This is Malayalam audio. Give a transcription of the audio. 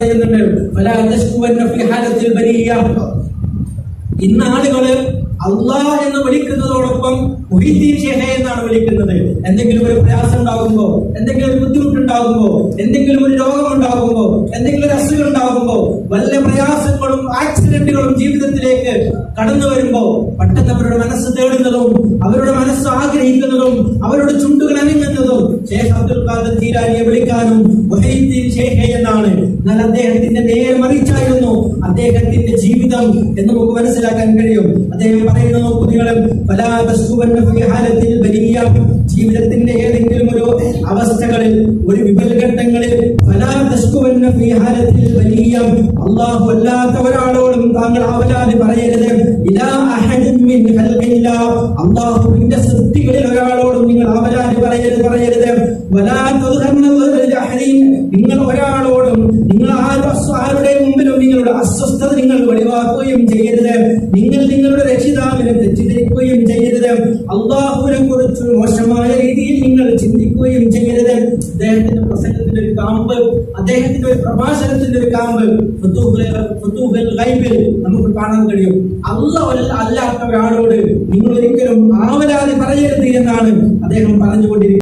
ഇന്ന് ആളുകള് അള്ളാഹ് എന്ന് വിളിക്കുന്നതോടൊപ്പം മുഹീദ്ദീൻ ഷേഖ് എന്നാണ് വിളിക്കുന്നത്. എന്തെങ്കിലും ഒരു പ്രയാസം ഉണ്ടാകുമ്പോ, എന്തെങ്കിലും ഒരു ബുദ്ധിമുട്ടുണ്ടാകുമ്പോ, എന്തെങ്കിലും ഒരു രോഗം ഉണ്ടാകുമ്പോ, എന്തെങ്കിലും ഒരു അസുഖം ഉണ്ടാകുമ്പോ, വല്ല പ്രയാസങ്ങളും ആക്സിഡന്റുകളും ജീവിതത്തിലേക്ക് കടന്നു വരുമ്പോ പെട്ടെന്ന് അവരുടെ മനസ്സ് തേടുന്നതും അവരുടെ മനസ്സ് ആഗ്രഹിക്കുന്നതും അവരുടെ ചുണ്ടുകൾ അനങ്ങുന്നതും ഷേഖ് അബ്ദുൽ ഖാദിർ ജീലാനിയെ വിളിക്കാനും മുഹീദ്ദീൻ ഷേഖ് എന്നാണ്. എന്നാൽ അദ്ദേഹത്തിന്റെ നേരെ മറിച്ചായിരുന്നു അദ്ദേഹത്തിന്റെ ജീവിതം എന്ന് നമുക്ക് മനസ്സിലാക്കാൻ കഴിയും. അദ്ദേഹം പറയുന്ന നോക്കൂ നിങ്ങൾ, ജീവിതത്തിന്റെ ഏതെങ്കിലും ഒരു അവസ്ഥകളിൽ, ഒരു വിപൽഘട്ടങ്ങളിൽ അല്ലാഹു അല്ലാത്ത ഒരാളോടും താങ്കൾ അവലാതി പറയരുത്. അല്ലാഹുവിന്റെ സൃഷ്ടികളിൽ ഒരാളോടും നിങ്ങൾ അവലാതി പറയരുത്. നിങ്ങൾ ഒരാളോടും, നിങ്ങൾ ആരുടെ മുമ്പിലും നിങ്ങളുടെ അസ്വസ്ഥത നിങ്ങൾ വെളിവാക്കുകയും ചെയ്യരുത്. നിങ്ങൾ നിങ്ങളുടെ രക്ഷിതാവിനെ തെറ്റിദ്ധരിക്കുകയും ചെയ്യരുത്. അള്ളാഹുവിനെ കുറിച്ച് മോശമായ രീതിയിൽ നിങ്ങൾ ചിന്തിക്കുകയും ചെയ്യരുത്. അദ്ദേഹത്തിന്റെ പ്രസംഗത്തിന്റെ ഒരു കാമ്പ്, അദ്ദേഹത്തിന്റെ ഒരു പ്രഭാഷണത്തിന്റെ ഒരു കാമ്പ് നമുക്ക് കാണാൻ കഴിയും. അല്ലാഹു അല്ലാത്ത ഒരാളോട് നിങ്ങൾ ഒരിക്കലും ആവലാതി പറയരുത് എന്നാണ് അദ്ദേഹം പറഞ്ഞുകൊണ്ടിരിക്കുന്നത്.